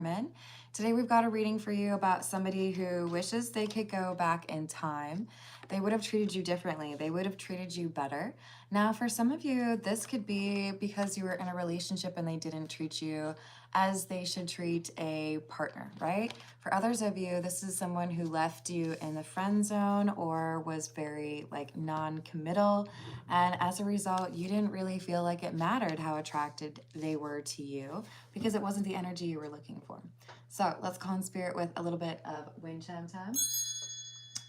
Men. Today we've got a reading for you about somebody who wishes they could go back in time. They would have treated you differently. They would have treated you better. Now, for some of you, this could be because you were in a relationship and they didn't treat you as they should treat a partner, right? For others of you, this is someone who left you in the friend zone or was very like non-committal. And as a result, you didn't really feel like it mattered how attracted they were to you because it wasn't the energy you were looking for. So let's call in spirit with a little bit of wind chime time.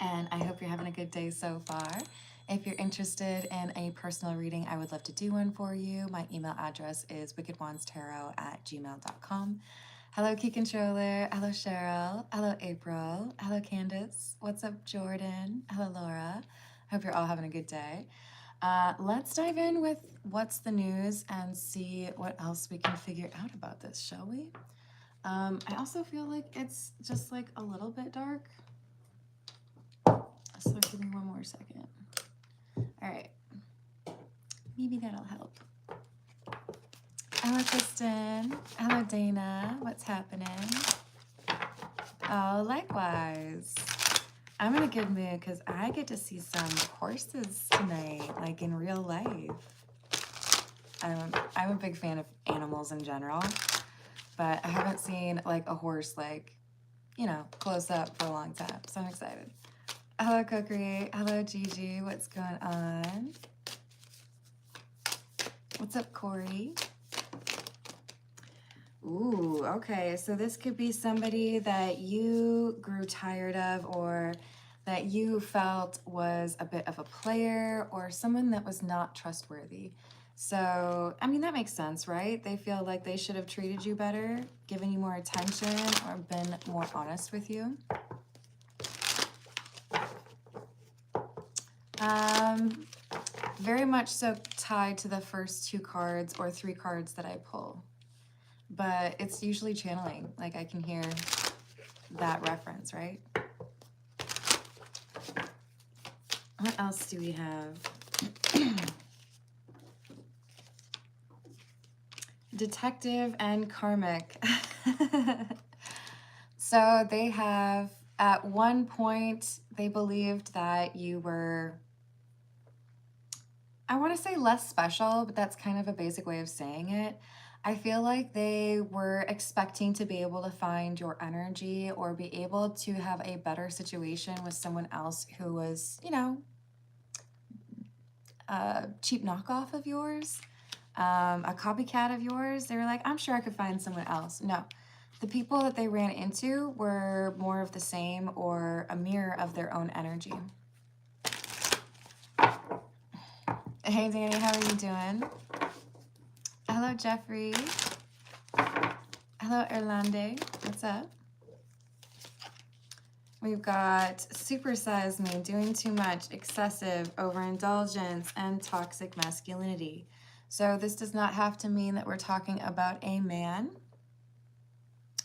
And I hope you're having a good day so far. If you're interested in a personal reading, I would love to do one for you. My email address is wickedwandstarot@gmail.com. Hello, Key Controller. Hello, Cheryl. Hello, April. Hello, Candace. What's up, Jordan? Hello, Laura. Hope you're all having a good day. Let's dive in with what's the news and see what else we can figure out about this, shall we? I also feel like it's just like a little bit dark. So give me one more second. All right. Maybe that'll help. Hello, Kristen. Hello, Dana. What's happening? Oh, likewise. I'm in a good mood because I get to see some horses tonight, like in real life. I'm a big fan of animals in general, but I haven't seen like a horse like, you know, close up for a long time. So I'm excited. Hello, Cookery. Hello, Gigi. What's going on? What's up, Corey? Ooh, okay. So this could be somebody that you grew tired of or that you felt was a bit of a player or someone that was not trustworthy. So, I mean, that makes sense, right? They feel like they should have treated you better, given you more attention, or been more honest with you. Very much so tied to the first two cards or three cards that I pull. But it's usually channeling. Like I can hear that reference, right? What else do we have? Detective and karmic. So they have, at one point, they believed that you were, I want to say less special, but that's kind of a basic way of saying it. I feel like they were expecting to be able to find your energy or be able to have a better situation with someone else who was, you know, a cheap knockoff of yours, a copycat of yours. They were like, I'm sure I could find someone else. No, the people that they ran into were more of the same or a mirror of their own energy. Hey, Danny, how are you doing? Hello, Jeffrey. Hello, Erlande. What's up? We've got supersize me, doing too much, excessive, overindulgence, and toxic masculinity. So this does not have to mean that we're talking about a man,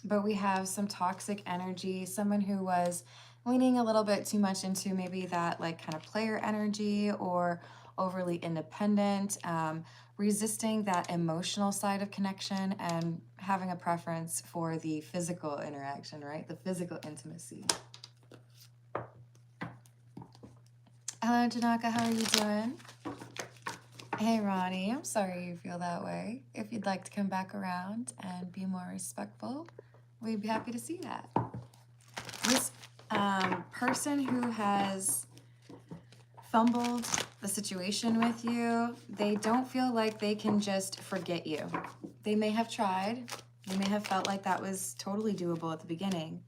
but we have some toxic energy, someone who was leaning a little bit too much into maybe that like kind of player energy or overly independent, resisting that emotional side of connection and having a preference for the physical interaction, right? The physical intimacy. Hello, Janaka, how are you doing? Hey, Ronnie, I'm sorry you feel that way. If you'd like to come back around and be more respectful, we'd be happy to see that. This person who has fumbled the situation with you, they don't feel like they can just forget you. They may have tried. You may have felt like that was totally doable at the beginning.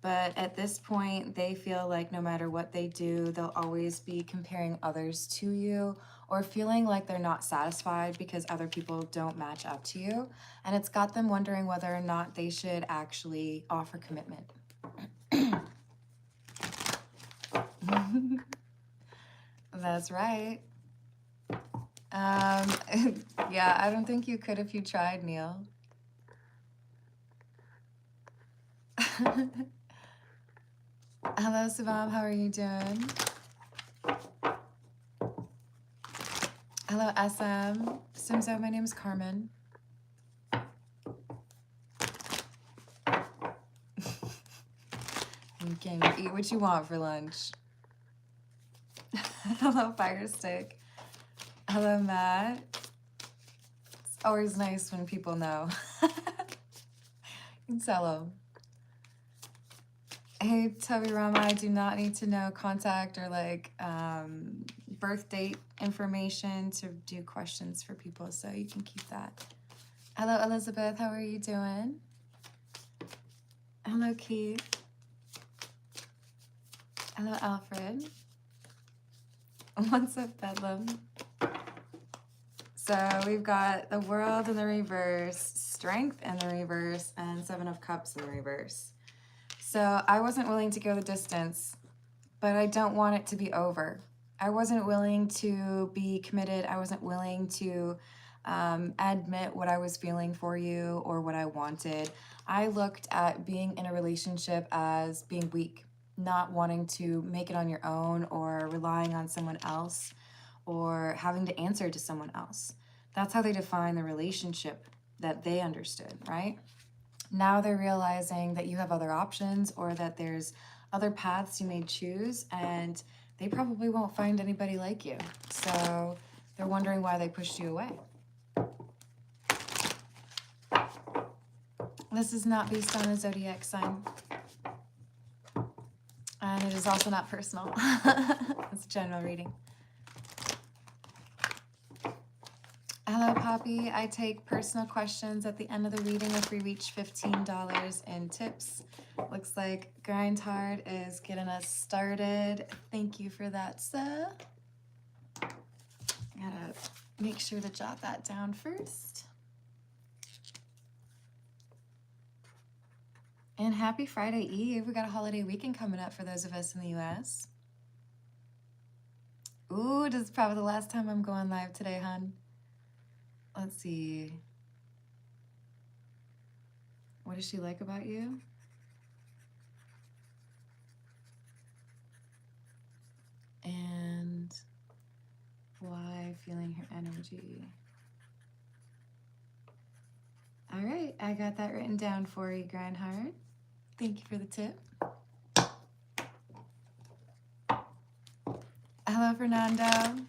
But at this point, they feel like no matter what they do, they'll always be comparing others to you or feeling like they're not satisfied because other people don't match up to you. And it's got them wondering whether or not they should actually offer commitment. That's right. Yeah, I don't think you could if you tried, Neil. Hello, Subham, how are you doing? Hello, SM. Simzo, my name's Carmen. You can eat what you want for lunch. Hello, Fire Stick. Hello, Matt. It's always nice when people know. You can tell them. Hey, Toby Rama, I do not need to know contact or like birth date information to do questions for people, so you can keep that. Hello, Elizabeth. How are you doing? Hello, Keith. Hello, Alfred. What's up, Bedlam? So we've got the World in the reverse, Strength in the reverse, and Seven of Cups in the reverse. So I wasn't willing to go the distance, but I don't want it to be over. I wasn't willing to be committed. I wasn't willing to admit what I was feeling for you or what I wanted. I looked at being in a relationship as being weak, not wanting to make it on your own or relying on someone else or having to answer to someone else. That's how they define the relationship that they understood, right? Now they're realizing that you have other options or that there's other paths you may choose, and they probably won't find anybody like you. So they're wondering why they pushed you away. This is not based on a zodiac sign. And it is also not personal. It's a general reading. Hello, Poppy. I take personal questions at the end of the reading if we reach $15 in tips. Looks like Grind Hard is getting us started. Thank you for that, sir. Gotta make sure to jot that down first. And happy Friday Eve. We got a holiday weekend coming up for those of us in the US. Ooh, this is probably the last time I'm going live today, hun. Let's see. What does she like about you? And why feeling her energy? All right, I got that written down for you, Grindhard. Thank you for the tip. Hello, Fernando.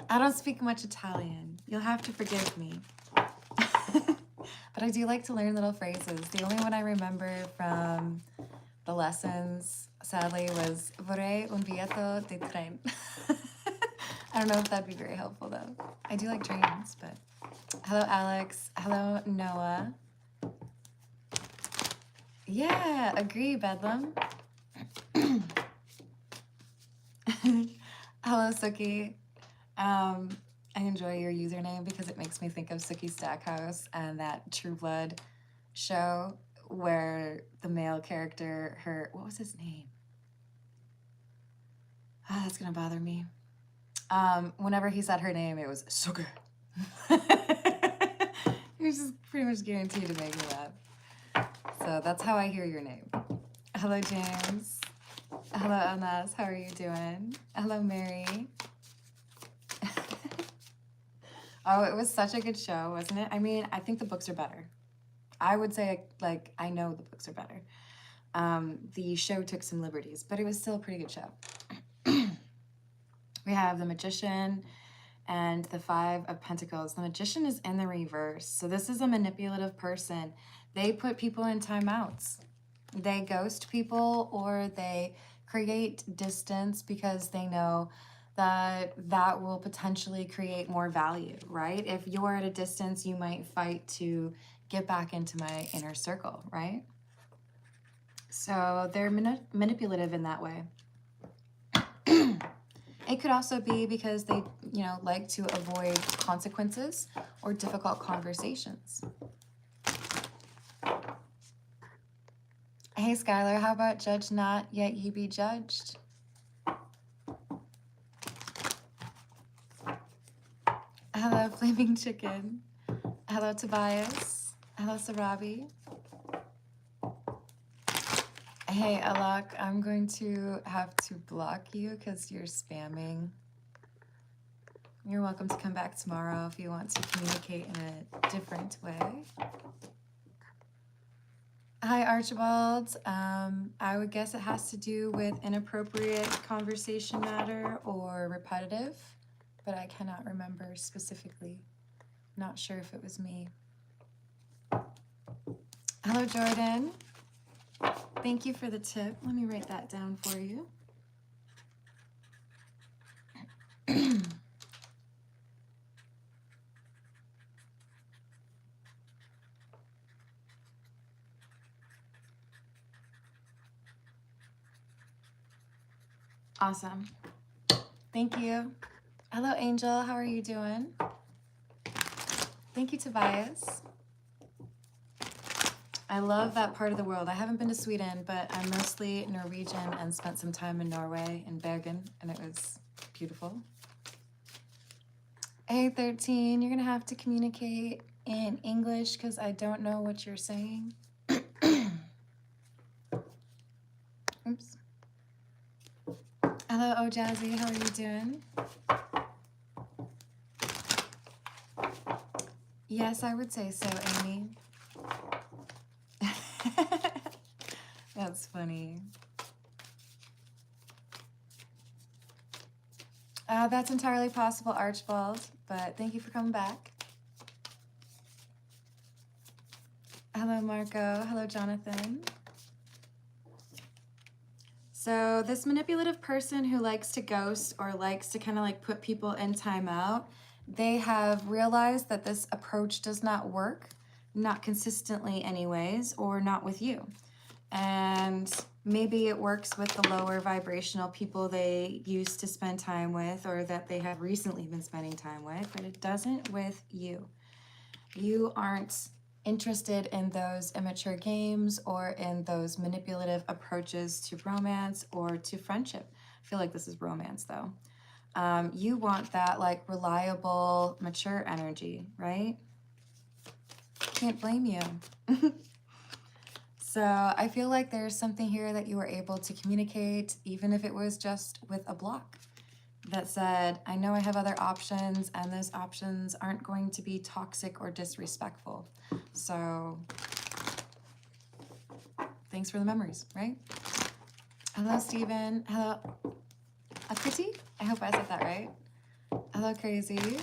I don't speak much Italian. You'll have to forgive me. But I do like to learn little phrases. The only one I remember from the lessons, sadly, was vorrei un biglietto di tren. I don't know if that'd be very helpful, though. I do like trains, but... Hello, Alex. Hello, Noah. Yeah, agree, Bedlam. Hello, Suki. I enjoy your username because it makes me think of Sookie Stackhouse and that True Blood show where the male character, what was his name? Ah, that's gonna bother me. Whenever he said her name, it was Sugar. He was just pretty much guaranteed to make me laugh. So that's how I hear your name. Hello, James. Hello, Anas. How are you doing? Hello, Mary. Oh, it was such a good show, wasn't it? I mean, I think the books are better. I would say, like, I know the books are better. The show took some liberties, but it was still a pretty good show. We have the Magician and the Five of Pentacles. The Magician is in the reverse. So this is a manipulative person. They put people in timeouts. They ghost people or they create distance because they know that that will potentially create more value, right? If you're at a distance, you might fight to get back into my inner circle, right? So they're manipulative in that way. It could also be because they, like to avoid consequences or difficult conversations. Hey, Skylar, how about judge not, yet ye be judged? Hello, Flaming Chicken. Hello, Tobias. Hello, Sarabi. Hey, Alok, I'm going to have to block you because you're spamming. You're welcome to come back tomorrow if you want to communicate in a different way. Hi, Archibald. I would guess it has to do with inappropriate conversation matter or repetitive, but I cannot remember specifically. Not sure if it was me. Hello, Jordan. Thank you for the tip. Let me write that down for you. Awesome. Thank you. Hello, Angel. How are you doing? Thank you, Tobias. I love that part of the world. I haven't been to Sweden, but I'm mostly Norwegian and spent some time in Norway, in Bergen, and it was beautiful. Hey, 13, you're going to have to communicate in English because I don't know what you're saying. Oops. Hello, Oh Jazzy. How are you doing? Yes, I would say so, Amy. That's funny. That's entirely possible, Archibald, but thank you for coming back. Hello, Marco. Hello, Jonathan. So this manipulative person who likes to ghost or likes to kind of like put people in timeout, they have realized that this approach does not work, not consistently anyways, or not with you. And maybe it works with the lower vibrational people they used to spend time with or that they have recently been spending time with, but it doesn't with you. You aren't interested in those immature games or in those manipulative approaches to romance or to friendship. I feel like this is romance though. You want that like reliable, mature energy, right? Can't blame you. So I feel like there's something here that you were able to communicate, even if it was just with a block that said, I know I have other options and those options aren't going to be toxic or disrespectful. So thanks for the memories, right? Hello, Steven. Hello, Akriti. I hope I said that right. Hello, Crazy.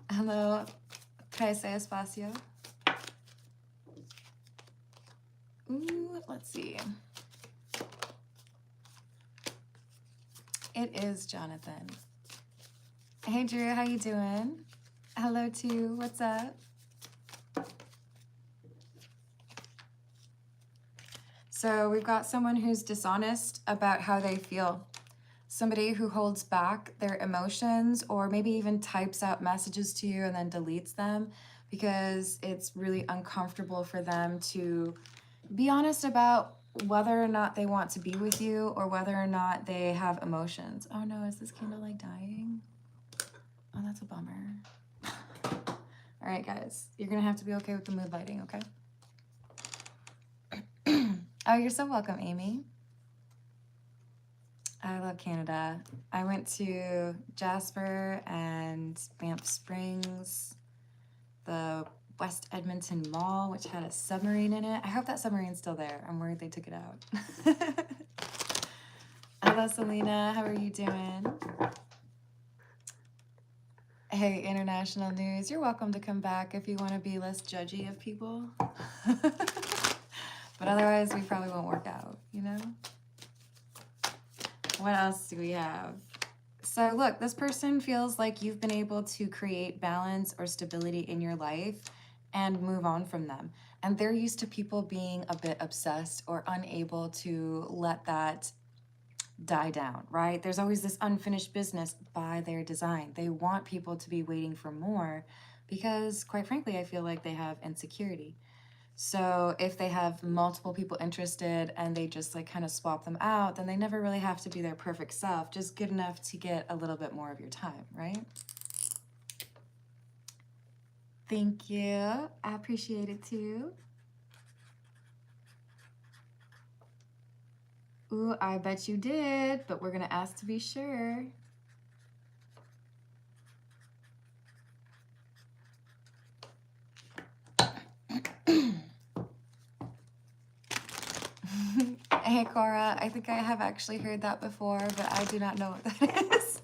Hello, Trace Espacio. Ooh, let's see. It is Jonathan. Hey, Drew, how you doing? Hello, too. What's up? So we've got someone who's dishonest about how they feel. Somebody who holds back their emotions or maybe even types out messages to you and then deletes them because it's really uncomfortable for them to be honest about whether or not they want to be with you or whether or not they have emotions. Oh no, is this candle like dying? Oh, that's a bummer. All right, guys, you're gonna have to be okay with the mood lighting, okay? Oh, you're so welcome, Amy. I love Canada. I went to Jasper and Banff Springs, the West Edmonton Mall, which had a submarine in it. I hope that submarine's still there. I'm worried they took it out. Hello, Selena. How are you doing? Hey, international news. You're welcome to come back if you want to be less judgy of people. But otherwise, we probably won't work out, you know? What else do we have? So look, this person feels like you've been able to create balance or stability in your life and move on from them. And they're used to people being a bit obsessed or unable to let that die down, right? There's always this unfinished business by their design. They want people to be waiting for more because, quite frankly, I feel like they have insecurity. So if they have multiple people interested and they just like kind of swap them out, then they never really have to be their perfect self, just good enough to get a little bit more of your time, right? Thank you. I appreciate it too. Ooh, I bet you did, but we're gonna ask to be sure. Hey, Cora. I think I have actually heard that before, but I do not know what that is.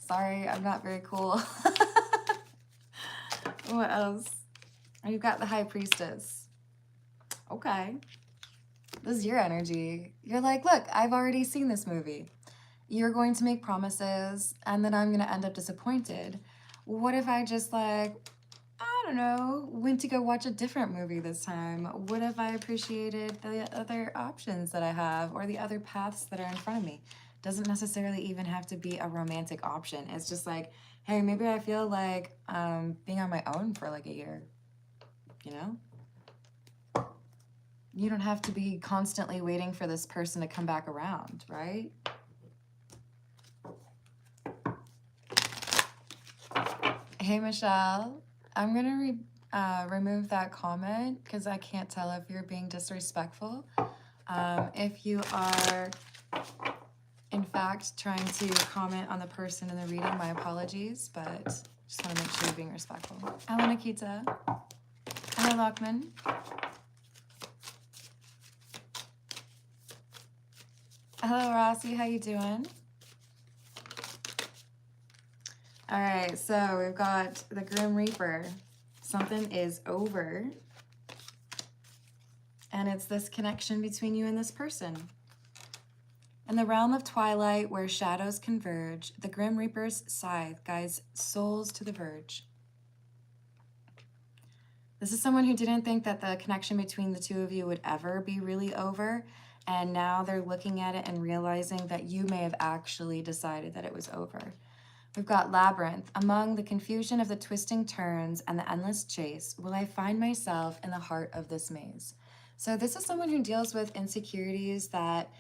Sorry, I'm not very cool. What else? You've got the High Priestess. Okay. This is your energy. You're like, look, I've already seen this movie. You're going to make promises, and then I'm going to end up disappointed. What if I just, like, I don't know, went to go watch a different movie this time? What if I appreciated the other options that I have or the other paths that are in front of me? Doesn't necessarily even have to be a romantic option. It's just like, hey, maybe I feel like being on my own for like a year, you know? You don't have to be constantly waiting for this person to come back around, right? Hey, Michelle. I'm going to remove that comment because I can't tell if you're being disrespectful. If you are, in fact, trying to comment on the person in the reading, my apologies, but just want to make sure you're being respectful. Hello, Nikita. Hello, Lockman. Hello, Rossi. How you doing? All right, so we've got the Grim Reaper. Something is over. And it's this connection between you and this person. In the realm of twilight where shadows converge, the Grim Reaper's scythe guides souls to the verge. This is someone who didn't think that the connection between the two of you would ever be really over. And now they're looking at it and realizing that you may have actually decided that it was over. We've got Labyrinth. Among the confusion of the twisting turns and the endless chase, will I find myself in the heart of this maze? So this is someone who deals with insecurities that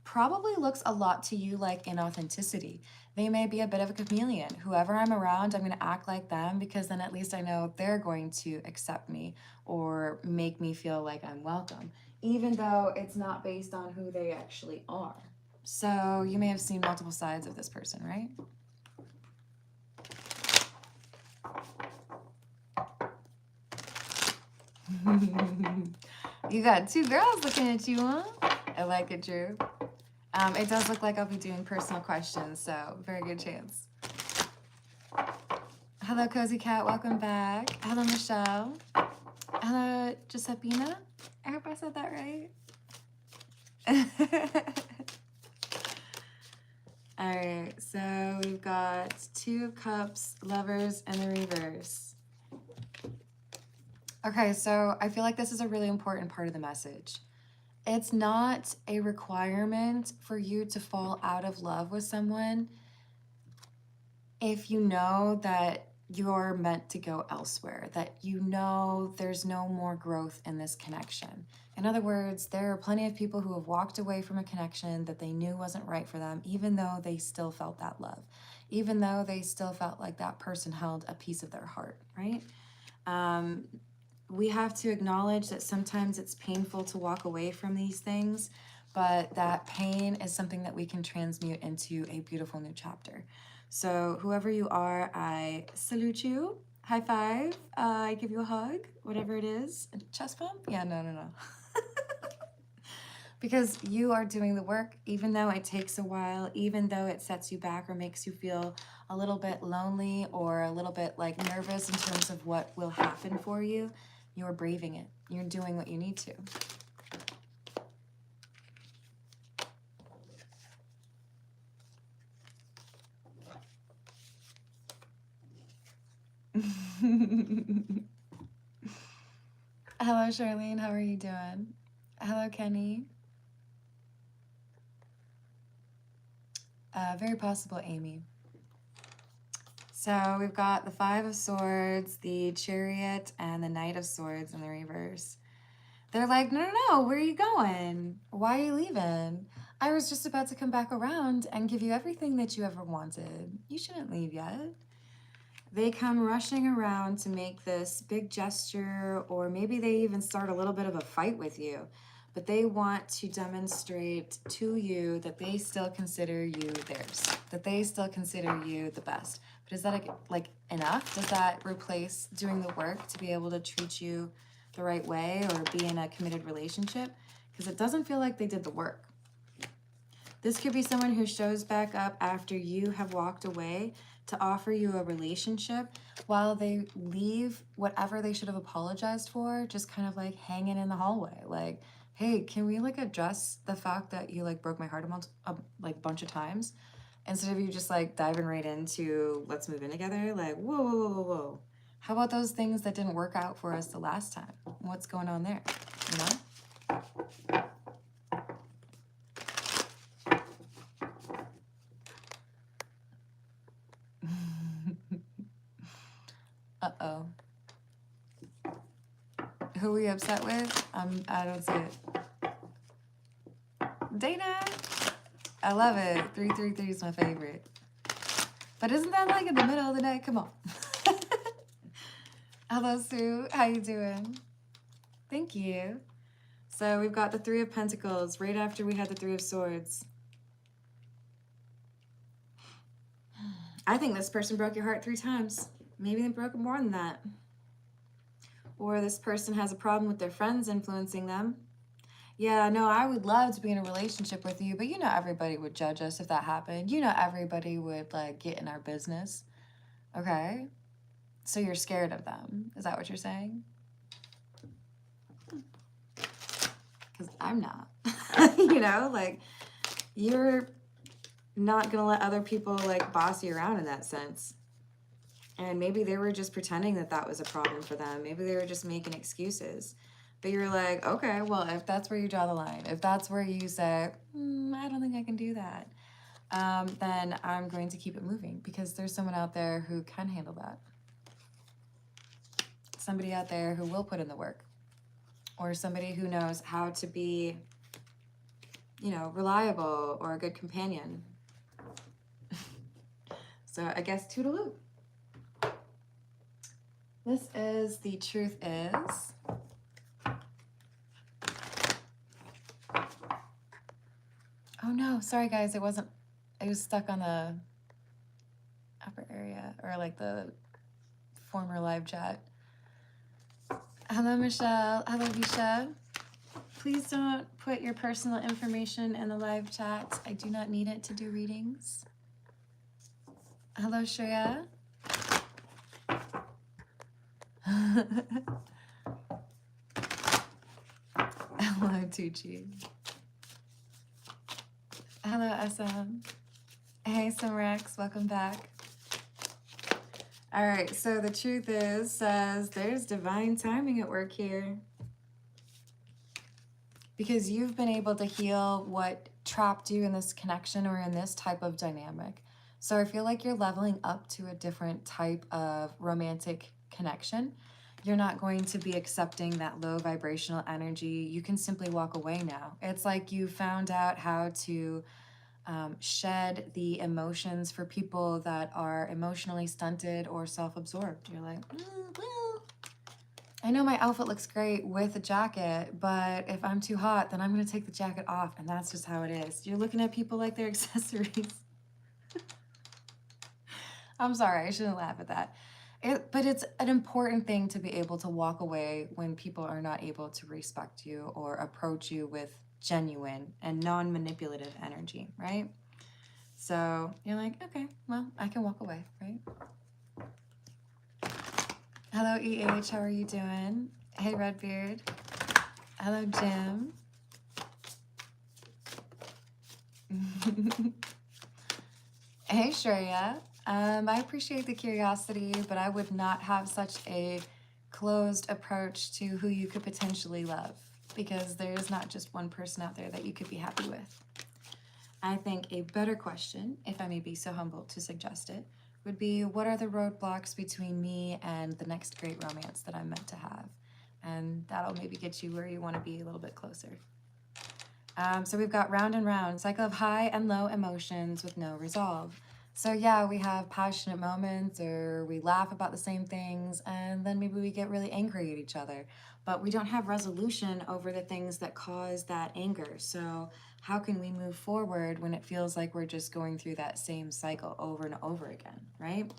probably looks a lot to you like inauthenticity. They may be a bit of a chameleon. Whoever I'm around, I'm going to act like them because then at least I know they're going to accept me or make me feel like I'm welcome, even though it's not based on who they actually are. So you may have seen multiple sides of this person, right? You got two girls looking at you, huh? I like it, Drew. It does look like I'll be doing personal questions, so very good chance. Hello, Cozy Cat. Welcome back. Hello, Michelle. Hello, Giuseppina. I hope I said that right. All right, so we've got Two of Cups, Lovers, and the reverse. Okay, so I feel like this is a really important part of the message. It's not a requirement for you to fall out of love with someone if you know that you're meant to go elsewhere, that you know there's no more growth in this connection. In other words, there are plenty of people who have walked away from a connection that they knew wasn't right for them, even though they still felt that love, even though they still felt like that person held a piece of their heart, right? We have to acknowledge that sometimes it's painful to walk away from these things, but that pain is something that we can transmute into a beautiful new chapter. So whoever you are, I salute you. High five. I give you a hug, whatever it is. A chest bump? Yeah, no. Because you are doing the work, even though it takes a while, even though it sets you back or makes you feel a little bit lonely or a little bit like nervous in terms of what will happen for you. You're braving it. You're doing what you need to. Hello, Charlene. How are you doing? Hello, Kenny. Very possible, Amy. So we've got the Five of Swords, the Chariot, and the Knight of Swords in the reverse. They're like, no, where are you going? Why are you leaving? I was just about to come back around and give you everything that you ever wanted. You shouldn't leave yet. They come rushing around to make this big gesture, or maybe they even start a little bit of a fight with you. But they want to demonstrate to you that they still consider you theirs, that they still consider you the best. But is that like enough? Does that replace doing the work to be able to treat you the right way or be in a committed relationship? because it doesn't feel like they did the work. This could be someone who shows back up after you have walked away to offer you a relationship while they leave whatever they should have apologized for, just kind of like hanging in the hallway. Like, hey, can we like address the fact that you like broke my heart a bunch of times? Instead of you just like diving right into let's move in together. Like, whoa, whoa, whoa, whoa, whoa. How about those things that didn't work out for us the last time? What's going on there? You know? Uh-oh. Who are we upset with? I don't see it. Dana! I love it. 333 is my favorite. But isn't that like in the middle of the night? Come on. Hello, Sue. How you doing? Thank you. So we've got the Three of Pentacles right after we had the Three of Swords. I think this person broke your heart 3 times. Maybe they broke it more than that. Or this person has a problem with their friends influencing them. Yeah, no, I would love to be in a relationship with you, but you know everybody would judge us if that happened. You know everybody would like get in our business. Okay? So you're scared of them. Is that what you're saying? Because I'm not. You know, like you're not gonna let other people like boss you around in that sense. And maybe they were just pretending that that was a problem for them. Maybe they were just making excuses. But you're like, okay, well, if that's where you draw the line, if that's where you say, I don't think I can do that, then I'm going to keep it moving because there's someone out there who can handle that. Somebody out there who will put in the work, or somebody who knows how to be, you know, reliable or a good companion. So I guess toodaloo. This is the truth is. Oh no, sorry guys, it was stuck on the upper area or like the former live chat. Hello, Michelle. Hello, Visha. Please don't put your personal information in the live chat. I do not need it to do readings. Hello, Shreya. Hello, Tucci. Hello, SM. Hey, Simrex. Welcome back. All right, so the truth is, says there's divine timing at work here. Because you've been able to heal what trapped you in this connection or in this type of dynamic. So I feel like you're leveling up to a different type of romantic connection. You're not going to be accepting that low vibrational energy. You can simply walk away now. It's like you found out how to shed the emotions for people that are emotionally stunted or self-absorbed. You're like, well, I know my outfit looks great with a jacket, but if I'm too hot, then I'm going to take the jacket off, and that's just how it is. You're looking at people like their accessories. I'm sorry, I shouldn't laugh at that. But it's an important thing to be able to walk away when people are not able to respect you or approach you with genuine and non-manipulative energy, right? So you're like, okay, well, I can walk away, right? Hello, EH, how are you doing? Hey, Redbeard. Hello, Jim. Hey, Shreya. I appreciate the curiosity, but I would not have such a closed approach to who you could potentially love, because there's not just one person out there that you could be happy with. I think a better question, if I may be so humble to suggest it, would be, what are the roadblocks between me and the next great romance that I'm meant to have? And that'll maybe get you where you want to be a little bit closer. So we've got round and round, cycle of high and low emotions with no resolve. So yeah, we have passionate moments, or we laugh about the same things, and then maybe we get really angry at each other, but we don't have resolution over the things that cause that anger. So how can we move forward when it feels like we're just going through that same cycle over and over again, right?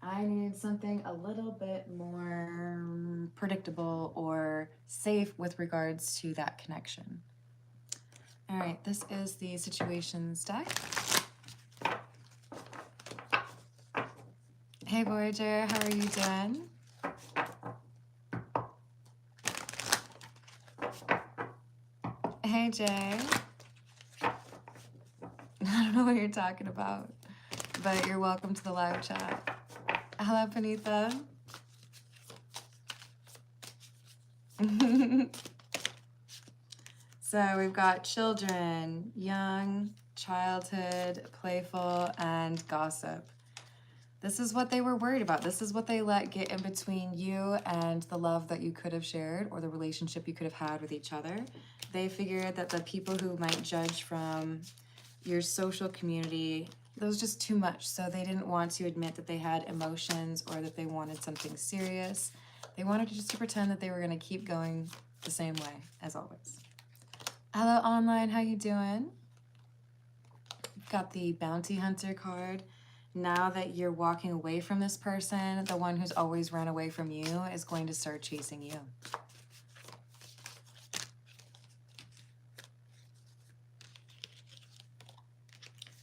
I need something a little bit more predictable or safe with regards to that connection. All right, this is the situations deck. Hey, Voyager, how are you doing? Hey, Jay. I don't know what you're talking about, but you're welcome to the live chat. Hello, Panitha. So we've got children, young, childhood, playful, and gossip. This is what they were worried about. This is what they let get in between you and the love that you could have shared or the relationship you could have had with each other. They figured that the people who might judge from your social community, that was just too much. So they didn't want to admit that they had emotions or that they wanted something serious. They wanted to just pretend that they were going to keep going the same way as always. Hello, online. How you doing? We've got the Bounty Hunter card. Now that you're walking away from this person, the one who's always run away from you is going to start chasing you.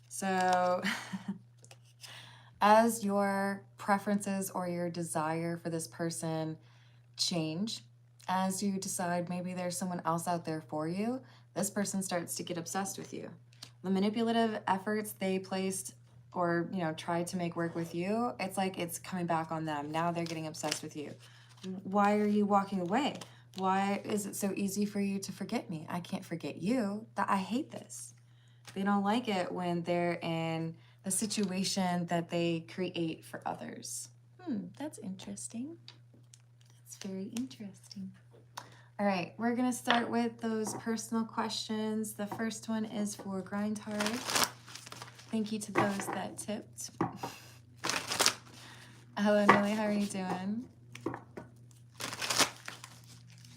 So as your preferences or your desire for this person change, as you decide maybe there's someone else out there for you, this person starts to get obsessed with you. The manipulative efforts they placed or, tried to make work with you, it's like it's coming back on them. Now they're getting obsessed with you. Why are you walking away? Why is it so easy for you to forget me? I can't forget you. I hate this. They don't like it when they're in the situation that they create for others. That's interesting. That's very interesting. All right, we're going to start with those personal questions. The first one is for Grindhard. Thank you to those that tipped. Hello, Nelly. How are you doing?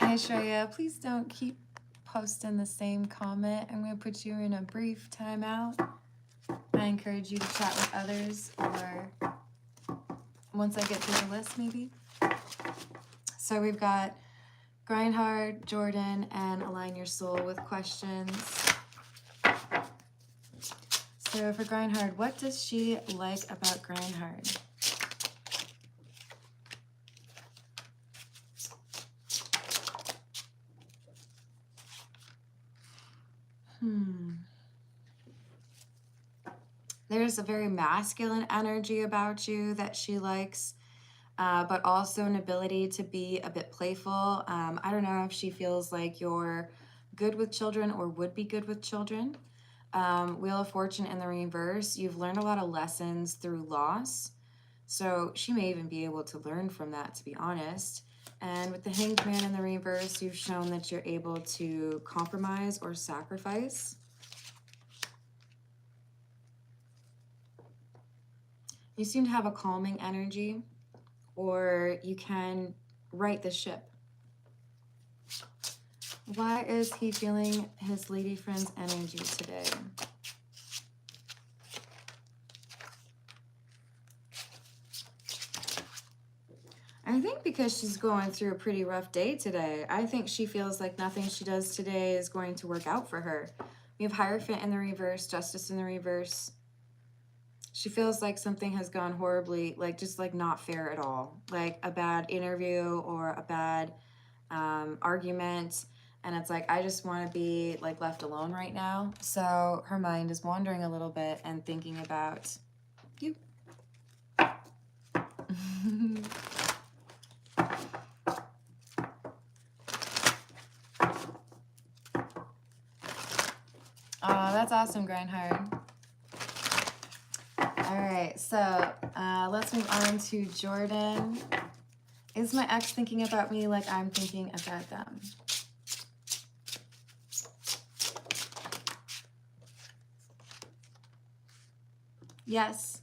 Hey, Shreya. Please don't keep posting the same comment. I'm going to put you in a brief timeout. I encourage you to chat with others or once I get through the list, maybe. So we've got Grindhard, Jordan, and Align Your Soul with questions. So for Grindhard, what does she like about Grindhard? There's a very masculine energy about you that she likes, but also an ability to be a bit playful. I don't know if she feels like you're good with children or would be good with children. Wheel of Fortune in the reverse, you've learned a lot of lessons through loss. So she may even be able to learn from that, to be honest. And with the Hanged Man in the reverse, you've shown that you're able to compromise or sacrifice. You seem to have a calming energy, or you can right the ship. Why is he feeling his lady friend's energy today? I think because she's going through a pretty rough day today. I think she feels like nothing she does today is going to work out for her. We have Hierophant in the reverse, Justice in the reverse. She feels like something has gone horribly, just not fair at all. Like a bad interview or a bad argument. And it's like, I just want to be left alone right now. So her mind is wandering a little bit and thinking about you. Oh, that's awesome, Grindhard. All right, so let's move on to Jordan. Is my ex thinking about me like I'm thinking about them? Yes.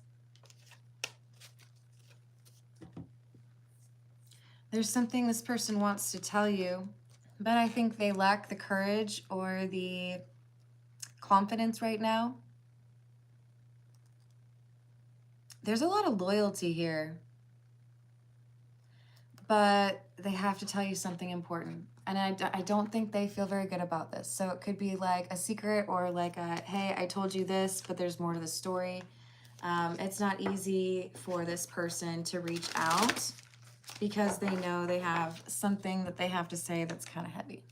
There's something this person wants to tell you, but I think they lack the courage or the confidence right now. There's a lot of loyalty here, but they have to tell you something important. And I don't think they feel very good about this. So it could be like a secret or like a, hey, I told you this, but there's more to the story. It's not easy for this person to reach out because they know they have something that they have to say that's kind of heavy.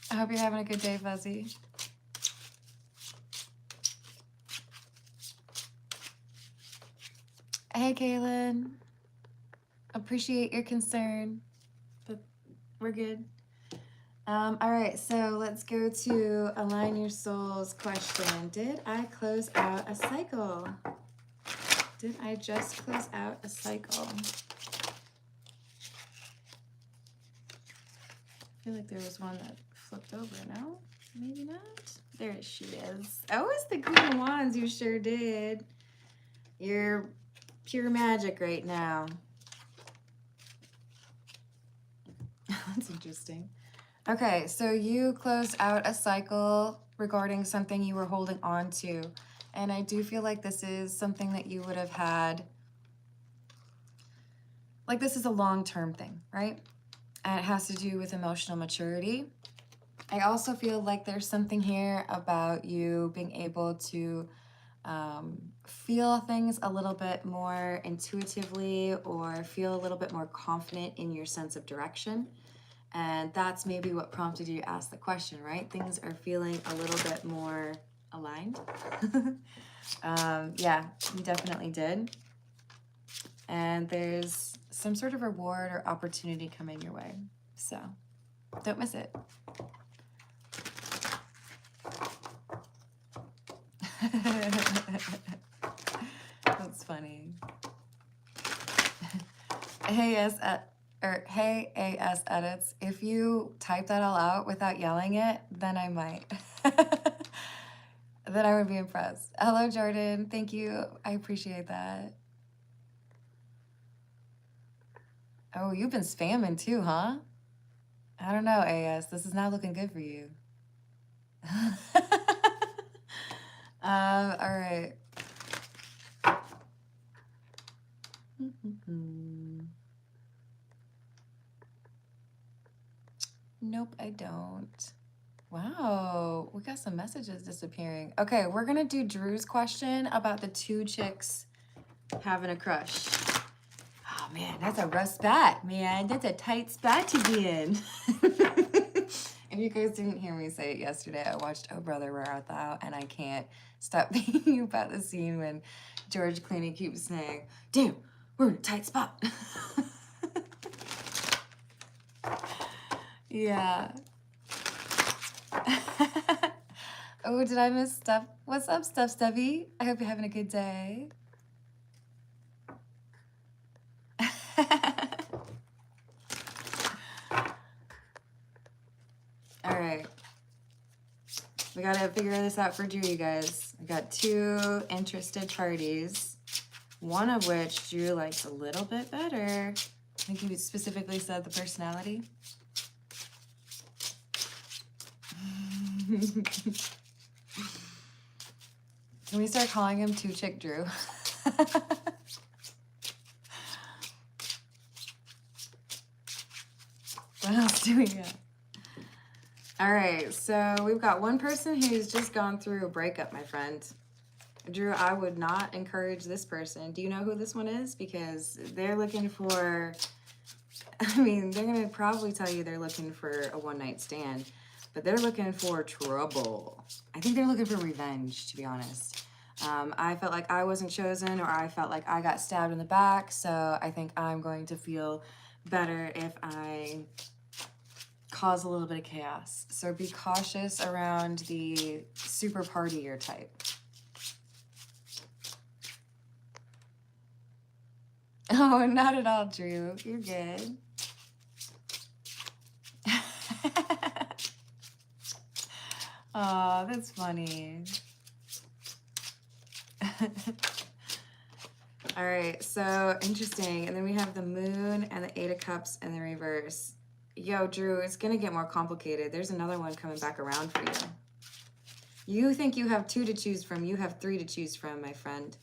I hope you're having a good day, Fuzzy. Hey, Kaylin. Appreciate your concern, but we're good. All right, so let's go to Align Your Soul's question. Did I close out a cycle? Did I just close out a cycle? I feel like there was one that flipped over. No? Maybe not? There she is. Oh, it's the Queen of Wands. You sure did. You're pure magic right now. That's interesting. Okay, so you closed out a cycle regarding something you were holding on to. And I do feel like this is something that you would have had, like this is a long-term thing, right? And it has to do with emotional maturity. I also feel like there's something here about you being able to feel things a little bit more intuitively or feel a little bit more confident in your sense of direction. And that's maybe what prompted you to ask the question, right? Things are feeling a little bit more aligned. Yeah, you definitely did. And there's some sort of reward or opportunity coming your way. So don't miss it. That's funny. Hey, AS Edits, if you type that all out without yelling it, then I might. Then I would be impressed. Hello, Jordan. Thank you. I appreciate that. Oh, you've been spamming too, huh? I don't know, AS. This is not looking good for you. All right. Nope, I don't. Wow, we got some messages disappearing. Okay, we're gonna do Drew's question about the two chicks having a crush. Oh man, that's a rough spot, man. That's a tight spot to be in. If you guys didn't hear me say it yesterday, I watched Oh Brother, Where Art Thou? And I can't stop thinking about the scene when George Clooney keeps saying, damn, we're in a tight spot. Yeah. Oh, did I miss Steph? What's up, Steffi? I hope you're having a good day. All right. We got to figure this out for Drew, you guys. We got two interested parties, one of which Drew likes a little bit better. I think you specifically said the personality. Can we start calling him Two Chick Drew? What else do we got? All right, so we've got one person who's just gone through a breakup, my friend. Drew, I would not encourage this person. Do you know who this one is? Because they're looking for, I mean, they're going to probably tell you they're looking for a one-night stand, but they're looking for trouble. I think they're looking for revenge, to be honest. I felt like I wasn't chosen, or I felt like I got stabbed in the back, so I think I'm going to feel better if I cause a little bit of chaos. So be cautious around the super partier type. Oh, not at all, Drew. You're good. Oh, that's funny. All right, so interesting. And then we have the Moon and the Eight of Cups in the reverse. Yo, Drew, it's going to get more complicated. There's another one coming back around for you. You think you have 2 to choose from. You have 3 to choose from, my friend.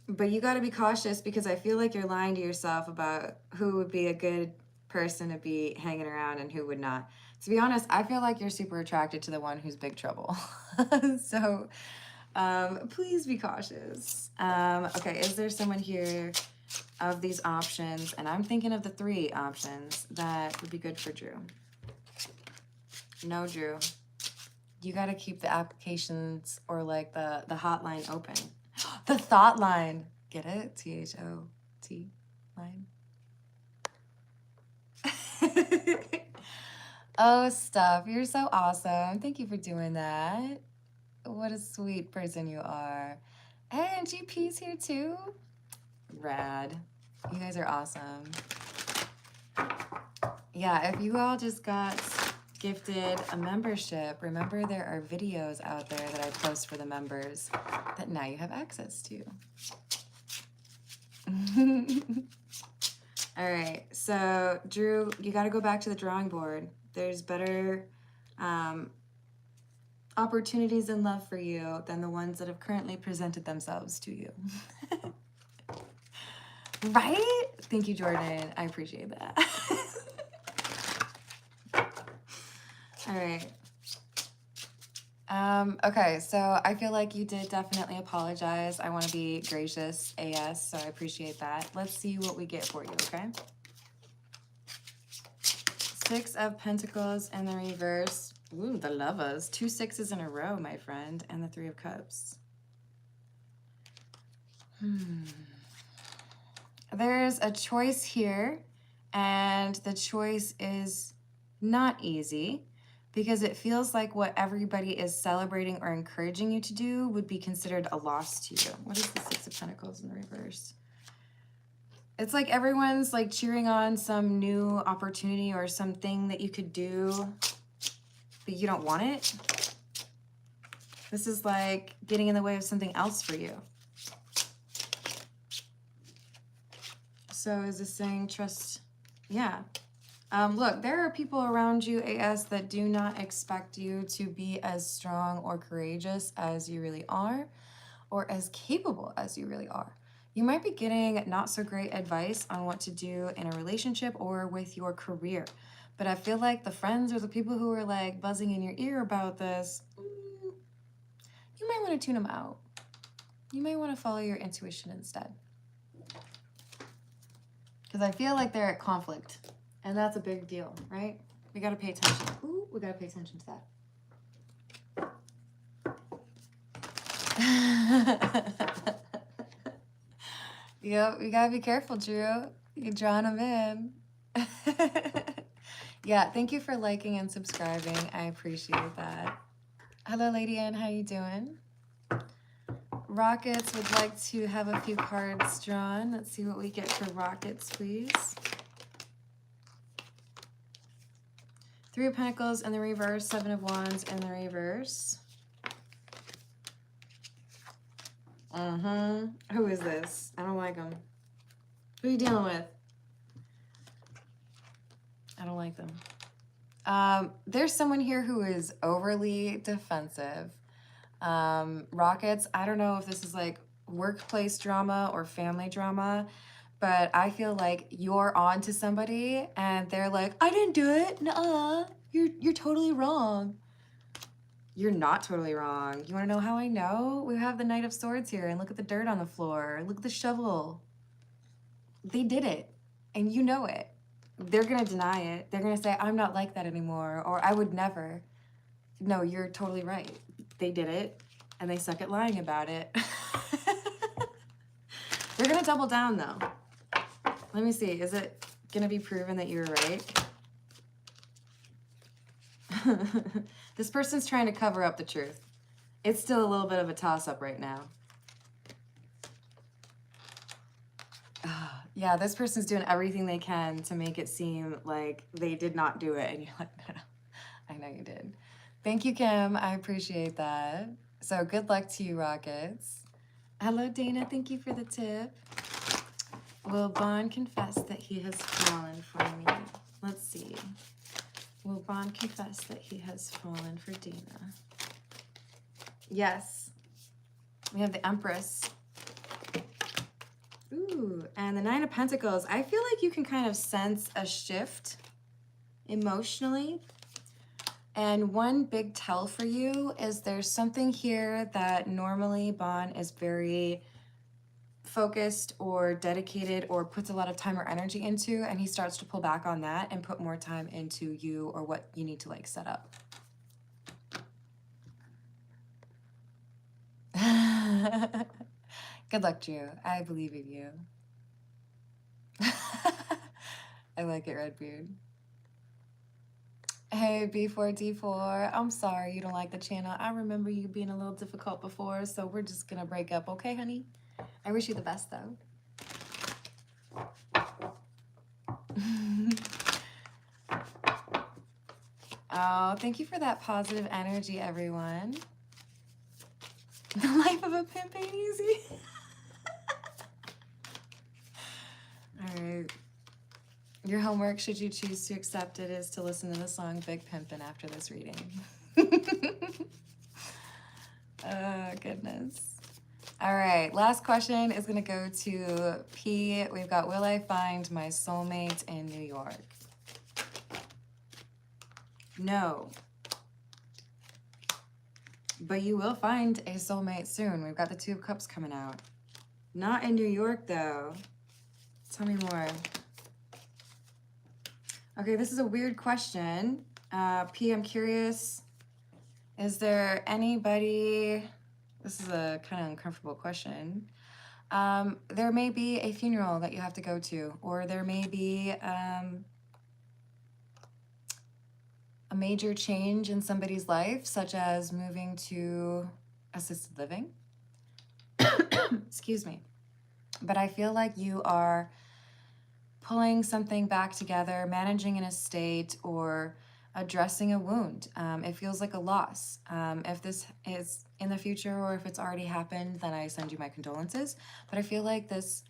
But you got to be cautious because I feel like you're lying to yourself about who would be a good person to be hanging around and who would not. To be honest, I feel like you're super attracted to the one who's big trouble. So please be cautious. Okay, is there someone here of these options, and I'm thinking of the 3 options that would be good for Drew? No, Drew. You got to keep the applications or like the hotline open. The thought line. Get it? THOT line. Oh, stuff. You're so awesome. Thank you for doing that. What a sweet person you are. Hey, and GP's here too. Rad. You guys are awesome. Yeah, if you all just got gifted a membership, remember there are videos out there that I post for the members that now you have access to. All right, so Drew, you got to go back to the drawing board. There's better opportunities in love for you than the ones that have currently presented themselves to you. Right? Thank you, Jordan. I appreciate that. All right. Okay, so I feel like you did definitely apologize. I want to be gracious AS, so I appreciate that. Let's see what we get for you, okay? 6 of Pentacles in the reverse. Ooh, the Lovers. 2 6s in a row, my friend, and the 3 of Cups. There's a choice here, and the choice is not easy because it feels like what everybody is celebrating or encouraging you to do would be considered a loss to you. What is the 6 of Pentacles in the reverse? It's like everyone's like cheering on some new opportunity or something that you could do, but you don't want it. This is like getting in the way of something else for you. So is this saying trust? Yeah. Look, there are people around you, AS, that do not expect you to be as strong or courageous as you really are, or as capable as you really are. You might be getting not so great advice on what to do in a relationship or with your career. But I feel like the friends or the people who are like buzzing in your ear about this, you might want to tune them out. You may want to follow your intuition instead. Because I feel like they're at conflict. And that's a big deal, right? We got to pay attention. Ooh, we got to pay attention to that. Yep, we got to be careful, Drew. You're drawing them in. Yeah, thank you for liking and subscribing. I appreciate that. Hello, Lady Ann. How you doing? Rockets would like to have a few cards drawn. Let's see what we get for Rockets, please. 3 of Pentacles in the reverse, 7 of Wands in the reverse. Who is this? I don't like them. Who are you dealing with? I don't like them. There's someone here who is overly defensive. Rockets, I don't know if this is like workplace drama or family drama, but I feel like you're on to somebody and they're like, I didn't do it. Nuh-uh. You're totally wrong. You're not totally wrong. You want to know how I know? We have the Knight of Swords here, and look at the dirt on the floor. Look at the shovel. They did it, and you know it. They're going to deny it. They're going to say, I'm not like that anymore, or I would never. No, you're totally right. They did it, and they suck at lying about it. They're going to double down, though. Let me see. Is it going to be proven that you were right? This person's trying to cover up the truth. It's still a little bit of a toss-up right now. Yeah, this person's doing everything they can to make it seem like they did not do it. And you're like, no, I know you did. Thank you, Kim. I appreciate that. So good luck to you, Rockets. Hello, Dana. Thank you for the tip. Will Bond confess that he has fallen for me? Let's see. Will Bond confess that he has fallen for Dina? Yes. We have the Empress. Ooh, and the Nine of Pentacles. I feel like you can kind of sense a shift emotionally. And one big tell for you is there's something here that normally Bond is very focused or dedicated or puts a lot of time or energy into, and he starts to pull back on that and put more time into you or what you need to like set up. Good luck, Drew. I believe in you. I like it, Redbeard. Hey, B4D4. I'm sorry you don't like the channel. I remember you being a little difficult before, so we're just gonna break up, okay, honey? I wish you the best, though. Oh, thank you for that positive energy, everyone. The life of a pimp ain't easy. All right. Your homework, should you choose to accept it, is to listen to the song Big Pimpin' after this reading. Oh, goodness. All right, last question is going to go to P. We've got, will I find my soulmate in New York? No. But you will find a soulmate soon. We've got the Two of Cups coming out. Not in New York, though. Tell me more. Okay, this is a weird question. P, I'm curious. Is there anybody... This is a kind of uncomfortable question. There may be a funeral that you have to go to, or there may be a major change in somebody's life, such as moving to assisted living. Excuse me. But I feel like you are pulling something back together, managing an estate, or addressing a wound. It feels like a loss. If this is in the future or if it's already happened, then I send you my condolences. But I feel like this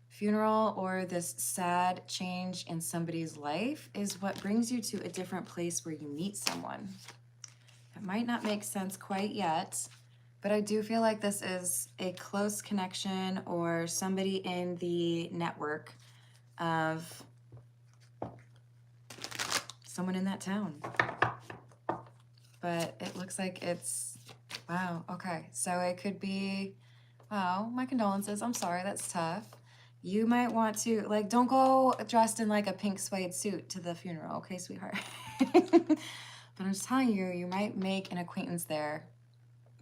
funeral or this sad change in somebody's life is what brings you to a different place where you meet someone. It might not make sense quite yet, but I do feel like this is a close connection or somebody in the network of someone in that town. But it looks like it's, wow, okay. So it could be, wow, my condolences. I'm sorry, that's tough. You might want to, like, don't go dressed in like a pink suede suit to the funeral, okay, sweetheart? But I'm just telling you, you might make an acquaintance there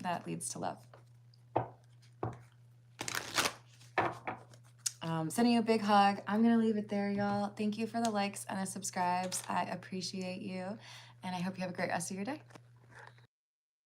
that leads to love. Sending you a big hug. I'm gonna leave it there, y'all. Thank you for the likes and the subscribes. I appreciate you, and I hope you have a great rest of your day.